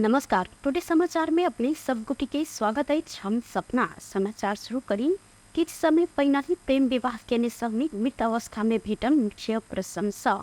नमस्कार। टुडे समाचार में अपने सबगुटी के स्वागत है। हम सपना समाचार शुरू करी। किछ समय पहिना ही प्रेम विवाह केने सबनी मृत अवस्था में भेटल मुख्य प्रशंसा।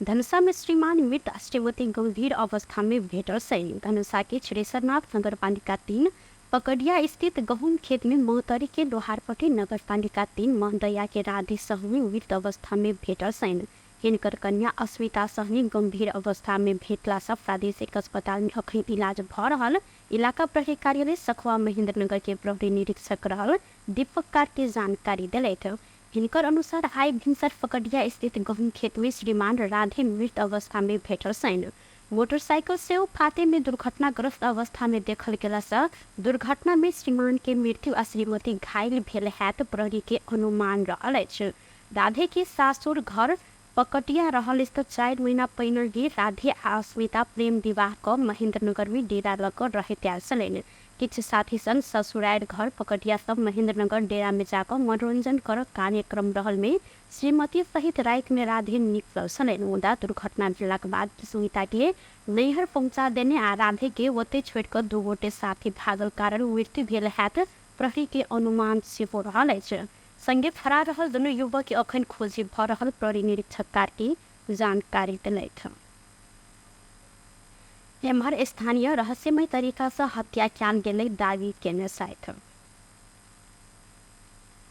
धनुषा में श्रीमान मृत श्रीमती गंभीर अवस्था में भेटल सैन। धनुषा के छेरेसरनाथ नगरपालिका 3 पकड़िया स्थित गहुम खेत में मोहतरी के लोहारपट्टी नगरपालिका 3 महदया के राधे सहनी मृत अवस्था में भेटल सैन। हिनकर कन्या अस्मिता सहनी गंभीर अवस्था में भेटला से प्रादेशिक अस्पताल में अखन इलाज भ रहल। इलाका प्रहरी कार्यालय सखुआ महेंद्रनगर के प्रहरी निरीक्षक रहल दीपक कार्की जानकारी दिलैथ। हिनकर अनुसार आइ भिनसर पकड़िया स्थित गहुम खेत में श्रीमान राधे मृत अवस्था में भेटल सैन। मोटरसाइकिल से फाते में दुर्घटनाग्रस्त अवस्था में देखल गेला से दुर्घटना में श्रीमान के मृत्यु आ श्रीमती घायल भेल हैत प्रहरी के अनुमान रहल अछि। राधे के सासुर घर पकटिया रहल स्थित 4 महीना पहिने राधे आ अस्मिता प्रेम विवाह क महेंद्रनगर में डेरा लग रहते छलैन। किछ साथी संग ससुराल घर पकटिया सब महेंद्रनगर डेरा में जाकर मनोरंजन कर कार्यक्रम रहल में श्रीमती सहित रात में राधे निकल छलैन। मुदा दुर्घटना भेला के बाद सुमिता के नैहर पहुंचा देने आ राधे के ओते छोड़कर दू गोटे साथी भागल कारण मृत्यु भेल हैत प्रहरी के अनुमान सेहो रहल अछि। संगे फरार रहल दुनू युवक के अखन खोजी भ रहल प्रहरी निरीक्षक कार्की जानकारी दिलैथ। एम्हर स्थानीय रहस्यमय तरीका से हत्या कयल गेलै दावी केने छथि।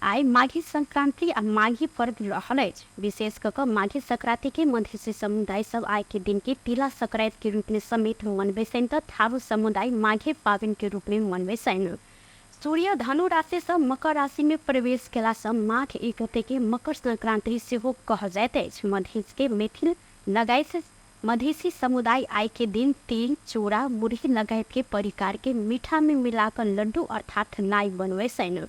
आइ माघी संक्रांति आ माघी पर्व रहल अछि। विशेष कऽ माघी संक्रांति के मधेसी समुदाय सब आइ के दिन के तिला संक्रांति के रूप में समेत मनबै छनि तऽ थारू समुदाय माघे पावनि के रूप में मनबै छनि। सूर्य धनु राशि से मकर राशि में प्रवेश केला से माघ 1 गते के मकर संक्रांति सेहो कहल जाइत अछि। मधेश के मैथिल लगायत मधेसी समुदाय आइ के दिन तिल चूड़ा मुरही लगायत के परिकार के मीठा में मिलाकर लड्डू अर्थात लाई बनबै छनि।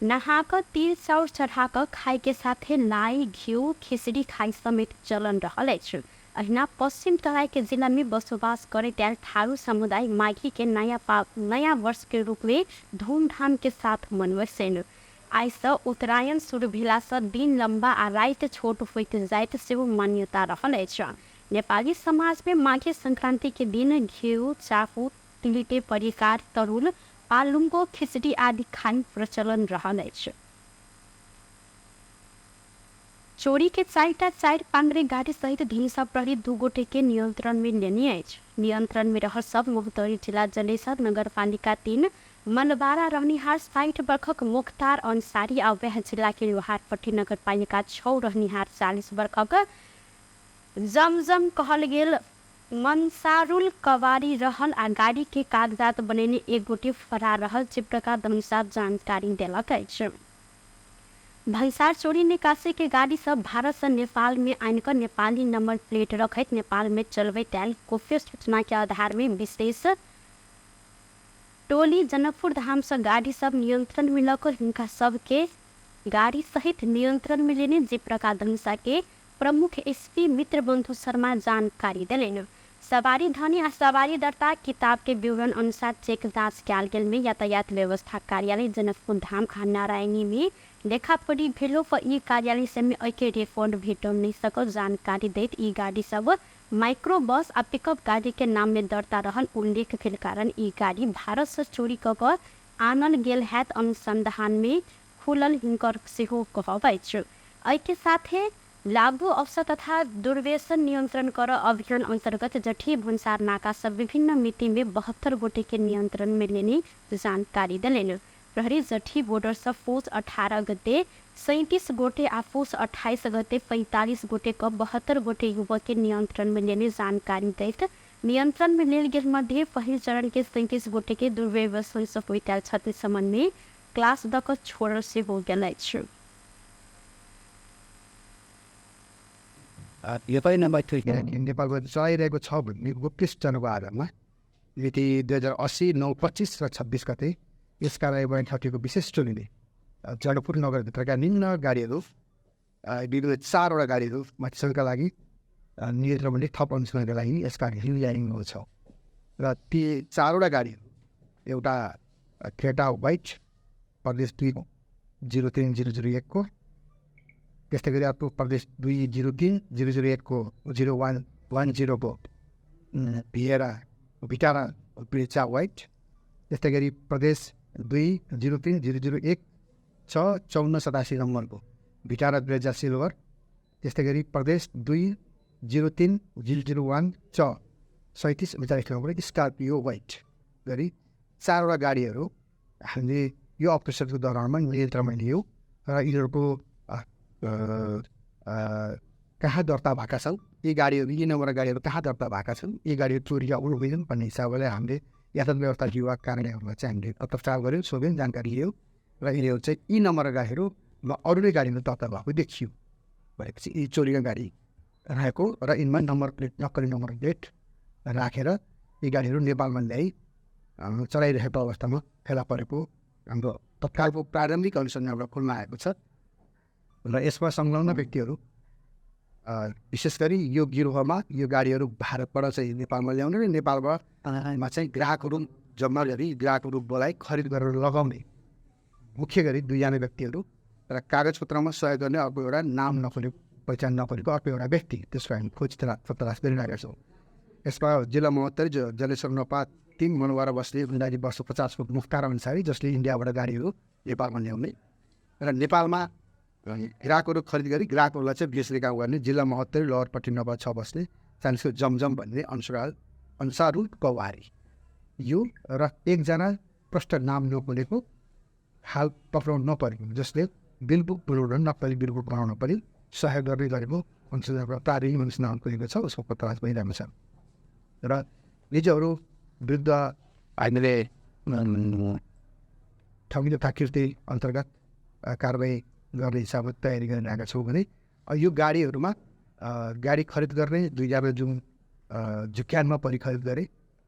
नहाकर तिल चाउर चढ़ाकर खाए के साथे लाई घिउ खिचड़ी खाई समेत चलन रहल अछि। अहिना पश्चिम तराई के जिला में बसोबास करैत आयल थारू समुदाय माघी के नया वर्ष के रूप में धूमधाम के साथ मनबै छनि। आइ से उत्तरायण शुरू भेला से दिन लंबा आ राति छोट होइत जाइत सेहो मान्यता रहल अछि। नेपाली समाज में माघी संक्रांति के दिन घिउ चाकू तिल के परिकार तरुल आलुंगो खिचड़ी आदि खान प्रचलन रहल अछि। चोरी के 4 पांगरे गाड़ी सहित धनुषा प्रहरी 2 गोटे के नियंत्रण में लेने अछि। नियंत्रण में रहल सब मोहतरी जिला जलेसर नगरपालिका 3 मनबारा रहनिहार 60 वर्षक मुख्तार अंसारी आ वह जिला के लोहारपट्टी नगरपालिका 6 रहनिहार 40 वर्षक जमजम कहल गेल मंसारुल कवारी रहल आ गाड़ी के कागजात बनेने 1 गोटे फरार रहल। जे प्रकार धनुषा जानकारी देलक अछि। भंसार चोरी निकासी के गाड़ी सब भारत से नेपाल में आनकर नेपाली नंबर प्लेट रखैत नेपाल में चलबैत आयल खुफिया सूचना के आधार में विशेष टोली जनकपुर धाम से गाड़ी सब नियंत्रण में लकर हिनका सबके गाड़ी सहित नियंत्रण में लेने। जे प्रकार धनुषा के प्रमुख एसपी मित्र बंधु शर्मा जानकारी दिलेन। सवारी धनी आ सवारी दर्ता किताब के विवरण अनुसार चेक जांच कयल गेल में यातायात व्यवस्था कार्यालय जनकपुर धाम आ नारायणी में लेखापढ़ी भेलो पर ई कार्यालय से में एके रिकॉर्ड भेटल नहीं सकल। जानकारी दैत ई गाड़ी सब माइक्रो बस आ पिकअप गाड़ी के नाम में दर्ता रहल उल्लेख के कारण ई गाड़ी भारत से चोरी कर आनल गेल हैत अनुसंधान में खुलल हिनकर सेहो कहब अछि। एहि के साथे लागू अवसर तथा दुर्व्यसन नियंत्रण कर अभियान अंतर्गत जठी भंसार नाका सब विभिन्न मिति में 72 गोटे के नियंत्रण में लेने जानकारी दिलेन। प्रहरी जठी बॉर्डर से फूस 18 गते 37 गोटे आ फूस 28 गते 45 गोटे क 72 गोटे युवक के नियंत्रण में लेने जानकारी दैत नियंत्रण में लेल गेल मध्य पहिल चरण के 37 गोटे के दुर्व्यसन से होइत क्षति संबंध में क्लास दक छोड़ल से हो गेल अछि। नेपाली मैथिली नेपालको चलाइरहेको छ भन्ने गोप्यजनको आधारमा मिति 2080 9 25 र 26 गते यस कार्यालयबाट ठटिएको विशेष टोलीले जनकपुर नगरभित्रका निम्न गाडीहरू विभिन्न 4वटा गाडीहरू माथिसम्मका लागि नियन्त्रणले थप अनुसन्धानका लागि यस कार्यालय ल्याइएको छ। र ती 4वटा गाडीहरू एउटा क्रेटा व्हाइट प्रदेश 2 03001 को, त्यस्तै गरी अर्को प्रदेश 2 03001 को 0110 को भिएरा भिटारा ब्रिजा वाइट, त्यस्तै गरी प्रदेश 2030001 5487 नम्बरको भिटारा ब्रेजा सिल्भर, त्यस्तै गरी प्रदेश 2030001 3749 नम्बरको स्कर्पियो वाइट गरी 4वटा गाडीहरू हामीले यो अपरेसनको दौरानमा नियन्त्रणमा लियौँ र यिनीहरूको कहाँ दर्ता भएका छन्, यी गाडीहरू यी नम्बरका गाडीहरू कहाँ दर्ता भएका छन्, यी गाडीहरू चोरी हुँदैन भन्ने हिसाबले हामीले यातायात व्यवस्था विभाग कार्यालयहरूमा चाहिँ हामीले पत्रचार गऱ्यौँ, सोध्यौँ, जानकारी लियौँ र यिनीहरू चाहिँ यी नम्बरका गाडीहरूमा अरू नै गाडीमा दर्ता भएको देखियो भनेपछि यी चोरीका गाडी रहेको र यिनमा नम्बर प्लेट नक्कली नम्बर प्लेट राखेर यी गाडीहरू नेपालमा ल्याइ चलाइरहेको अवस्थामा फेला परेको हाम्रो तत्कालको प्रारम्भिक अनुसन्धानबाट खुल्न आएको छ र यसमा संलग्न व्यक्तिहरू विशेष गरी यो गिरोहमा यो गाडीहरू भारतबाट चाहिँ नेपालमा ल्याउने र नेपालमा चाहिँ ग्राहकहरू जम्मा गरी ग्राहकहरू बोलाइ खरिद गरेर लगाउने मुख्य गरी 2जना व्यक्तिहरू र कागजपत्रमा सहयोग गर्ने अर्को एउटा नाम नखोलेको पहिचान नखोलेको अर्को एउटा व्यक्ति, त्यसको हामी खोज तलास गरिरहेका छौँ। यसमा जिल्ला महोत्तरी जलेश्वर नपा 3 मनवारा बस्ने 49 वर्ष 50 को मुख्तार अन्सारी, जसले इन्डियाबाट गाडीहरू नेपालमा ल्याउने र नेपालमा ग्राहकहरू खरिद गरी ग्राहकहरूलाई चाहिँ बेच्ने काम गर्ने जिल्ला महोत्तरी लवरपट्टि नम्बर 6 बस्ने 40 को जमजम भन्ने अन्सारुल कवारी, यो र 1जना प्रष्ट नाम नखोलेको हाल पक्राउन नपरेको, जसले बिलबुक बनाउन नक्कली बिलबुक बनाउन पनि सहयोग गर्ने गरेको अनुसन्धान प्रारम्भिक अनुसन्धान खोलेको छ, उसको पत्ता भइरहेको छ र निजहरू विरुद्ध हामीले ठगी तथा कृति अन्तर्गत कारबाही गर्ने हिसाबले तयारी गरिरहेका छौँ भने यो गाडीहरूमा गाडी खरिद गर्ने 2जना जुन झुक्यानमा परि खरिद गरे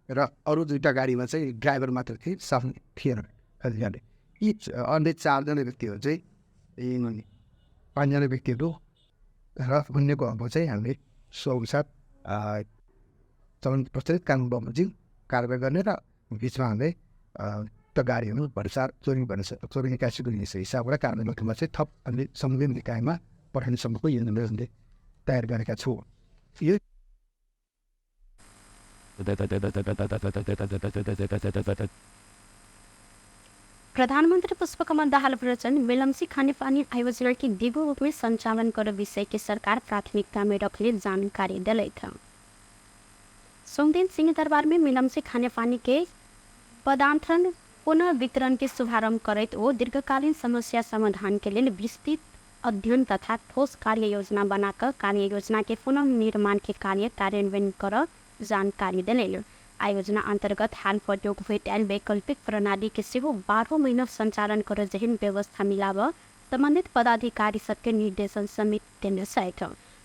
र अरू 2टा गाडीमा चाहिँ ड्राइभर मात्र थिए, साफ थिएन खरिद गर्ने। यी अन्य 4जना व्यक्तिहरू चाहिँ 5जना व्यक्तिहरू र अन्यको अब चाहिँ हामीले सोअनुसार चलन प्रचलित कानुन बमोजिम कारबाही गर्ने र बिचमा हामीले त्यो गाडीहरू भरसार चोरी निकासी गर्ने हिसाबबाट कारबाही गर्नुमा चाहिँ थप हामीले संविधान निकायमा पठाउनेसम्मको योजनाले तयार गरेका छौँ। यो प्रधानमंत्री पुष्पकमल दाहाल प्रवचन मेलम्ची खानेपानी आयोजना की दिगो रूप में संचालन कर विषय के सरकार प्राथमिकता में रखने जानकारी दिले था। सोमदिन सिंह दरबार में मेलम्ची खानेपानी के पदार्थन पुनः वितरण के शुभारंभ करते वो दीर्घकालीन समस्या समाधान के लिए विस्तृत अध्ययन तथा ठोस कार्य योजना बनाकर कार्य योजना के पुनः निर्माण के कार्य कार्यान्वयन कर जानकारी दिले। आयोजना अंतर्गत हाल प्रयोग भेटाइल वैकल्पिक प्रणाली के सेहो 12 महीना संचालन कर जहिन व्यवस्था मिलाव संबंधित पदाधिकारी सबके निर्देशन समिति देने सहित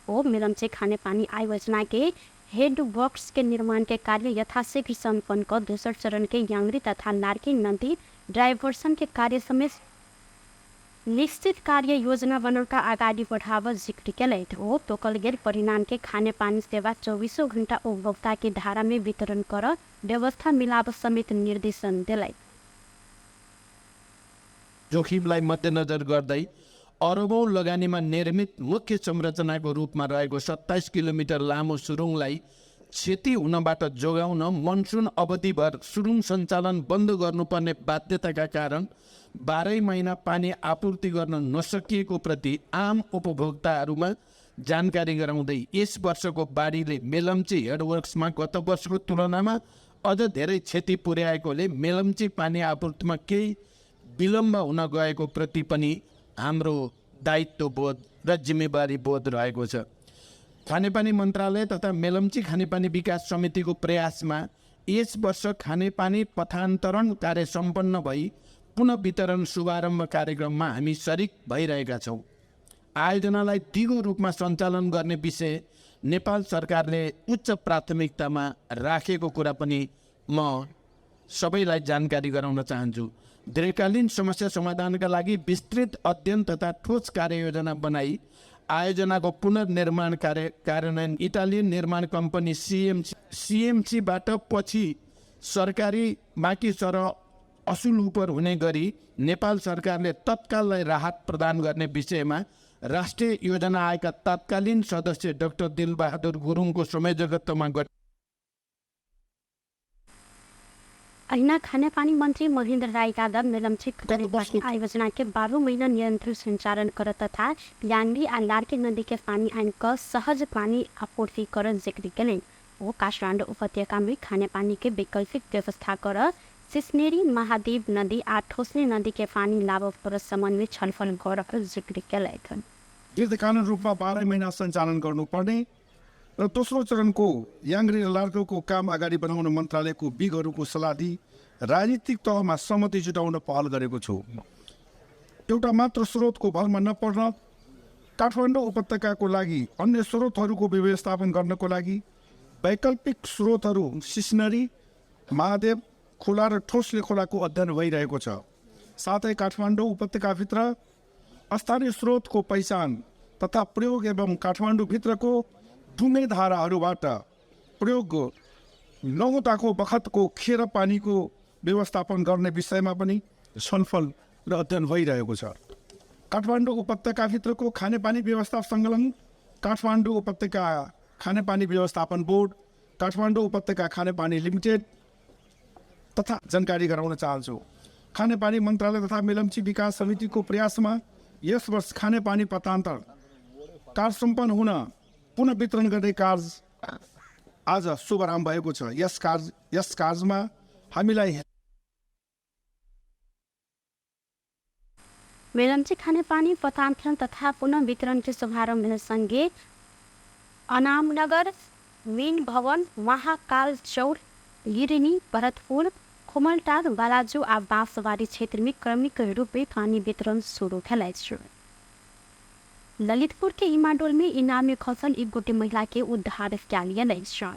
वो मेलम्ची खाने पानी आयोजना के हेड वर्क्स के निर्माण के कार्य यथाशीघ्र संपन्न कर दूसर चरण के यांगरी तथा नारकी नदी डाइवर्सन के कार्य समेत निश्चित कार्य योजना बनौका अगाडि बढ़ाव जिक्र केलैथ हो। तोकल गेल परिणाम के खाने पानी सेवा 24 घंटा उपभोक्ता की धारा में वितरण कर व्यवस्था मिलाव समेत निर्देशन दिलाई। जोखिमलाई मध्यनजर गर्दै अरबौं लगानीमा निर्मित मुख्य संरचनाको रूपमा रहेको 27 किलोमिटर लामो सुरुङलाई क्षति हुनबाट जोगाउन मनसुन अवधिभर सुरुङ सञ्चालन बन्द गर्नुपर्ने बाध्यताका कारण 12 महिना पानी आपूर्ति गर्न नसकिएको प्रति आम उपभोक्ताहरूमा जानकारी गराउँदै यस वर्षको बाढीले मेलम्ची हेडवर्क्समा गत वर्षको तुलनामा अझ धेरै क्षति पुर्याएकोले मेलम्ची पानी आपूर्तिमा केही विलम्ब हुन गएको प्रति पनि हाम्रो दायित्व बोध र जिम्मेवारी बोध रहेको छ। खानेपानी मन्त्रालय तथा मेलम्ची खानेपानी विकास समितिको प्रयासमा यस वर्ष खानेपानी पथान्तरण कार्य सम्पन्न भई पुनः वितरण शुभारम्भ कार्यक्रममा हामी सरिक भइरहेका छौँ। आयोजनालाई दिगो रूपमा सञ्चालन गर्ने विषय नेपाल सरकारले उच्च प्राथमिकतामा राखेको कुरा पनि म सबैलाई जानकारी गराउन चाहन्छु। दीर्घकालीन समस्या समाधानका लागि विस्तृत अध्ययन तथा ठोस कार्ययोजना बनाई आयोजनाको पुनर्निर्माण कार्यान्वयन इटालियन निर्माण कम्पनी सिएमसीबाट पछि सरकारी बाँकी सरह असुल उपर हुने गरी नेपाल सरकारले तत्काललाई राहत प्रदान गर्ने विषयमा राष्ट्रिय योजना आयोगका तत्कालीन सदस्य डाक्टर दिलबहादुर गुरुङको संयोजकत्वमा ऐना खानेपानी मंत्री महेंद्र राय यादव मेलम्ची आयोजना के 12 महीना नियंत्रण संचालन कर तथा ल्याङ्ली आ लार्के नदी के पानी आइन क सहज पानी आपूर्ति कर जिक्र केले। वो काठमाडौँ उपत्यका में खाने पानी के वैकल्पिक व्यवस्था कर सिस्नेरी महादेव नदी आ ठोसनी नदी के पानी लाभ पर सम्बन्ध में छलफल कर जिक्र केले। दीर्घकालीन रूपमा 12 महिना सञ्चालन गर्नुपर्ने र दोस्रो चरणको याङ्ग्री र लार्कोको काम अगाडि बढाउन मन्त्रालयको विगहरूको सल्लाह दिई राजनीतिक तहमा सहमति जुटाउन पहल गरेको छु। एउटा मात्र स्रोतको भरमा नपर्न काठमाडौँ उपत्यकाको लागि अन्य स्रोतहरूको व्यवस्थापन गर्नको लागि वैकल्पिक स्रोतहरू सिस्नरी महादेव खोला र ठोसले खोलाको अध्ययन भइरहेको छ। साथै काठमाडौँ उपत्यकाभित्र स्थानीय स्रोतको पहिचान तथा प्रयोग एवं काठमाडौँभित्रको ढुङ्गे धाराहरूबाट प्रयोग नहुँदाको बखतको खेर पानीको व्यवस्थापन गर्ने विषयमा पनि छलफल र अध्ययन भइरहेको छ। काठमाडौँ उपत्यकाभित्रको खानेपानी व्यवस्था सङ्कलन काठमाडौँ उपत्यका खानेपानी व्यवस्थापन बोर्ड, काठमाडौँ उपत्यका खानेपानी लिमिटेड तथा जानकारी गराउन चाहन्छु। खानेपानी मन्त्रालय तथा मेलम्ची विकास समितिको प्रयासमा यस वर्ष खानेपानी पत्रान्तर कार्य सम्पन्न हुन पुनः वितरण गर्ने कार्य आज शुभारम्भ भएको छ। यस कार्यमा हामीलाई मेलम्ची खानेपानी पत्रान्तरण तथा पुनः वितरण के शुभारम्भसँगै अनामनगर, मीन भवन, महाकाल चौर, गिरिनी, भरतपुर, खुमलटार, बालाजू आ बाँसबारी क्षेत्र में क्रमिक रूप में पानी वितरण शुरू भेल। ललितपुर के इमाडोल में इनाम में खसल एक गोटे महिला के उद्धार किया गया।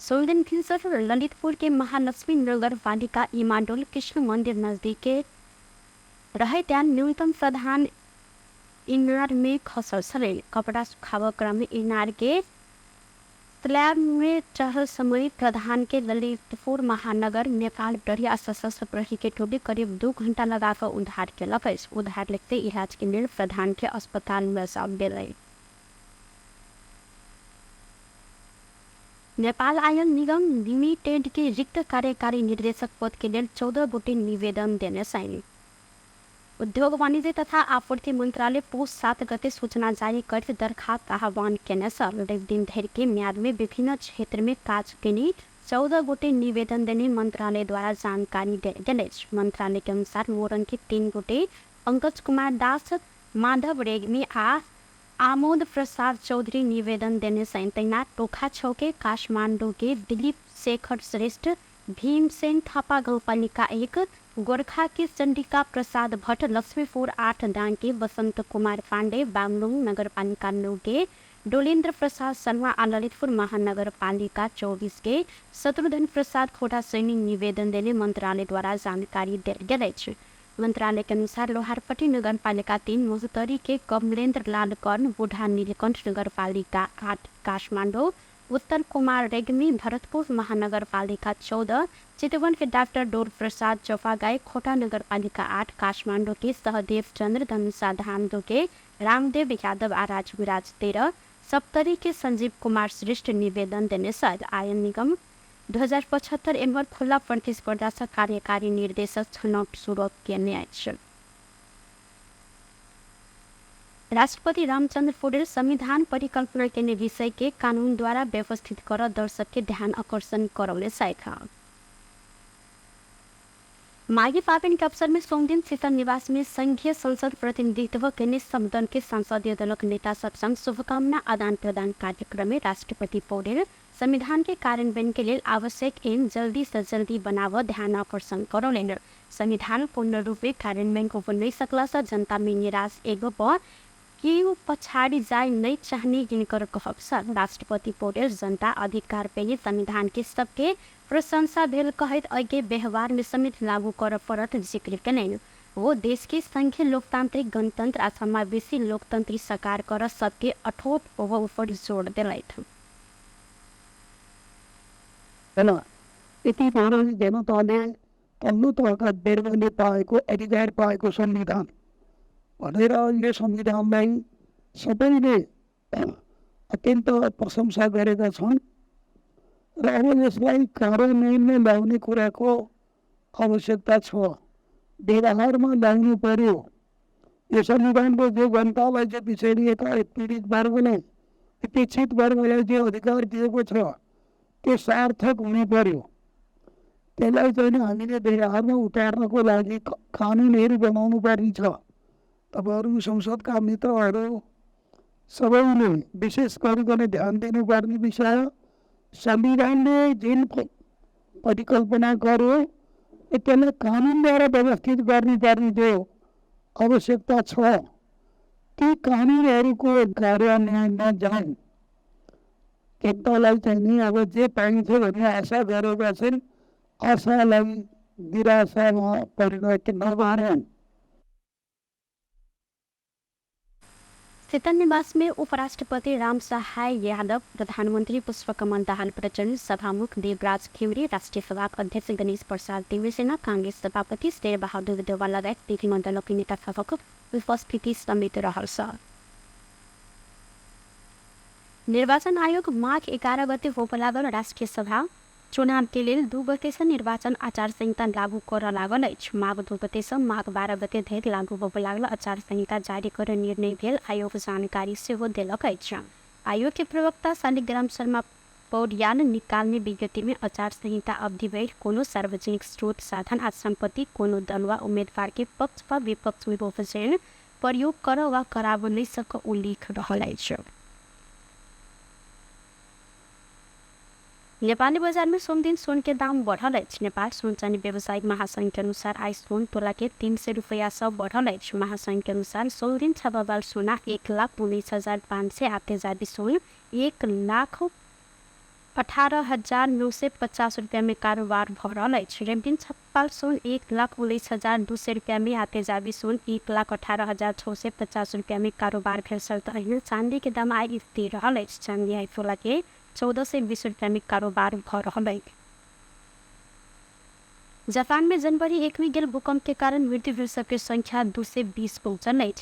सोलदन फिंसर ललितपुर के महालक्ष्मी नगर पालिका इमाडोल कृष्ण मंदिर नजदीक के रहे त्यान न्यूनतम प्रधान इनार में खसल सरे। कपड़ा सुखाव क्रम में इनार के स्लैब में चहल समय प्रधान के ललितपुर महानगर नेपाल प्रहरी आ सशस्त्र प्रहरी के टोली करीब 2 घंटा लगाकर उद्धार किया। उद्धार लिखते इलाज के लिए प्रधान के अस्पताल में सब दिए। नेपाल आयन निगम लिमिटेड के रिक्त कार्यकारी निर्देशक पद के लिए 14 गोटे निवेदन देने चाहिए। उद्योग वाणिज्य तथा आपूर्ति मंत्रालय पुष 7 गते सूचना जारी कर दरखास्त आह्वान केने दिन धरि के म्याद में विभिन्न क्षेत्र में काज केने 14 गोटे निवेदन देने मंत्रालय द्वारा जानकारी दिले। मंत्रालय के अनुसार मोरन के 3 गोटे पंकज कुमार दास, माधव रेग्मी आ आमोद प्रसाद चौधरी निवेदन देने सैंतना टोखा छौके काठमाडौँ के दिलीप शेखर श्रेष्ठ, भीमसेन थापा गाउँपालिका 1, गोरखा के चंडिका प्रसाद भट्ट, लक्ष्मीपुर 8 दाङ के वसंत कुमार पांडे, बागलुङ नगरपालिका 9 के डोलेन्द्र प्रसाद शर्मा आ ललितपुर महानगरपालिका 24 के शत्रुघ्न प्रसाद खोटा सैनिक निवेदन देने मंत्रालय द्वारा जानकारी दिए। मंत्रालय के अनुसार लोहारपट्टी नगरपालिका 3, महोत्तरी के कमलेन्द्र लाल कर्ण, बुढ़ा नीलकंठ नगरपालिका 8 काठमाडौँ, उत्तर कुमार रेग्मी भरतपुर महानगरपालिका 14, चितवन के डॉक्टर डोर प्रसाद चौपागाई खोटा नगरपालिका 8 काठमाडौँ के सहदेव चंद्र धनुषा धामदो के रामदेव यादव आ राजविराज 13, सप्तरी के संजीव कुमार श्रेष्ठ निवेदन देने साथ आयन निगम 2075 एम्बर खुला प्रतिस्पर्धा कार्यकारी निर्देशक छनौट शुरू किए। राष्ट्रपति रामचंद्र पौडेल संविधान परिकल्पना के विषय के कानून द्वारा व्यवस्थित कर दर्शक के ध्यान आकर्षण करौले था। माघी पावन के अवसर में सोमदिन शीतल निवास में संघीय संसद प्रतिनिधित्व के संगठन के संसदीय दल नेता सब संग शुभकामना आदान प्रदान कार्यक्रम में राष्ट्रपति पौडेल संविधान के कार्यान्वयन के लिए आवश्यक एवं जल्दी से जल्दी बनाव ध्यान आकर्षण करौले। संविधान पूर्ण रूप में कार्यान्वयन को नहीं सकला से जनता में निराश एगो कि पछाड़ी जाए नहीं चाहने जिनकर कहब सर। राष्ट्रपति पौडेल जनता अधिकार पे संविधान के सबके प्रशंसा भेल कहत अगे व्यवहार में समेत लागू कर पड़त जिक्र कने। वो देश के संघीय लोकतांत्रिक गणतंत्र आ समावेशी लोकतंत्र साकार कर सबके अठोट प्रभाव पर जोड़ दिलैथ। यति भारत जनताले तल्लो तहका बेरले पाएको अधिकार पाएको संविधान भनेर यो संविधानलाई सबैले अत्यन्त प्रशंसा गरेका छन् र अब यसलाई कार्यान्वयनमा ल्याउने कुराको आवश्यकता छ, व्यवहारमा ल्याउनु पर्यो। यो संविधानको जो जनतालाई चाहिँ पिछडिएका पीडित वर्गलाई, अपेक्षित वर्गलाई जो अधिकार दिएको छ त्यो सार्थक हुनु पर्यो। त्यसलाई चाहिँ हामीले व्यवहारमा उतार्नको लागि कानुनहरू बनाउनु पर्ने छ। तपाईँहरू संसदका मित्रहरू सबैले विशेष गरिकन ध्यान दिनुपर्ने विषय, संविधानले जुन परिकल्पना गर्यो त्यसलाई कानुनद्वारा व्यवस्थित गर्नुपर्ने जो आवश्यकता छ, ती कानुनहरूको कार्यान्वयनमा जान्। एकतालाई चाहिँ नि अब जे पाइन्छ भन्ने आशा गरेका छन्, आशालाई निराशामा परिणत नगरन्। शीतल निवास में उपराष्ट्रपति राम सहाय यादव, प्रधानमंत्री पुष्पकमल दाहाल प्रचंड, सभामुख देवराज खिमरी, राष्ट्रीय सभा अध्यक्ष गणेश प्रसाद देवेसेना, कांग्रेस सभापति शेर बहादुर देउवा लगायत विधिमण्डलका नेता सभाको उपस्थिति समेत रहन्छ। निर्वाचन आयोग माघ 11 गते होप लागल राष्ट्रिय सभा चुनाव के लिए 2 गते से निर्वाचन आचार संहिता लागू कर लागल अछि। माघ 2 गते से माघ 12 गते धरि लागू होब लागल आचार संहिता जारी कर निर्णय भेल आयोग जानकारी सेहो देलक अछि। आयोग के प्रवक्ता शालिग्राम शर्मा पौड्याल निकालने विज्ञप्ति में आचार संहिता अवधि भरि कोनो सार्वजनिक स्रोत, साधन आ संपत्ति कोनो दल वा उम्मीदवार के पक्ष वा विपक्ष में प्रयोग कर वा कराब नहीं सक उल्लेख रहल अछि। नेपाली बजार में सोम दिन सोन के दाम बढ़ल अछि। नेपाल सोनचानी व्यवसायिक महासंघ के अनुसार आज सोन तोला के 300 रुपया से बढ़ल अछि। महासंघ के अनुसार 16 दिन छापावाल सोना 1,19,500 आते जाती सोन 1,18,950 रुपया में कारोबार भ रहल अछि। रेमदिन छापावाल सोन 1,19,200 रुपया में आते जाती सोन 1,18,650 रुपया में कारोबार भेल सहित चांदी के दाम आई स्थिर रहल अछि। चांदी आई तोला के 1420 रुपया में कारोबार भ रहल है। जापान में जनवरी 1 गेल भूकंप के कारण मृत्यु भेल सबके संख्या 220 पहुंचल है।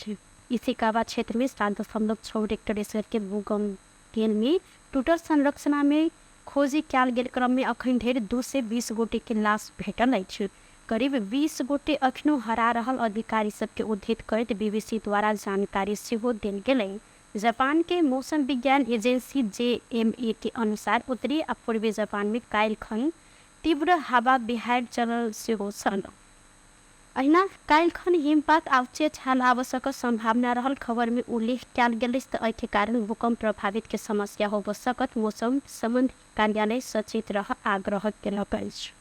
इशिकावा क्षेत्र में 7.6 रिक्टर स्केल के भूकंप गेल में टूटल संरचना में खोजी कयल गेल क्रम में अखन धरि 220 गोटे के लाश भेटल है। करीब 20 गोटे अखनो हरा रहल अधिकारी सबके उद्धृत करते बीबीसी द्वारा जानकारी सेहो देल गेल। जापान के मौसम विज्ञान एजेंसी JMA के अनुसार उत्तरी और पूर्वी जापान में काल्हि तीव्र हवा बिहार चलल सेहो छल। अहिना काल्हि हिमपात आ छाल आवश्यक संभावना रहल खबर में उल्लेख कयल गेल अछि। एहि के कारण भूकंप प्रभावित के समस्या होब सकत। मौसम संबंधी कार्यालय सचेत रह आग्रह केलक अछि।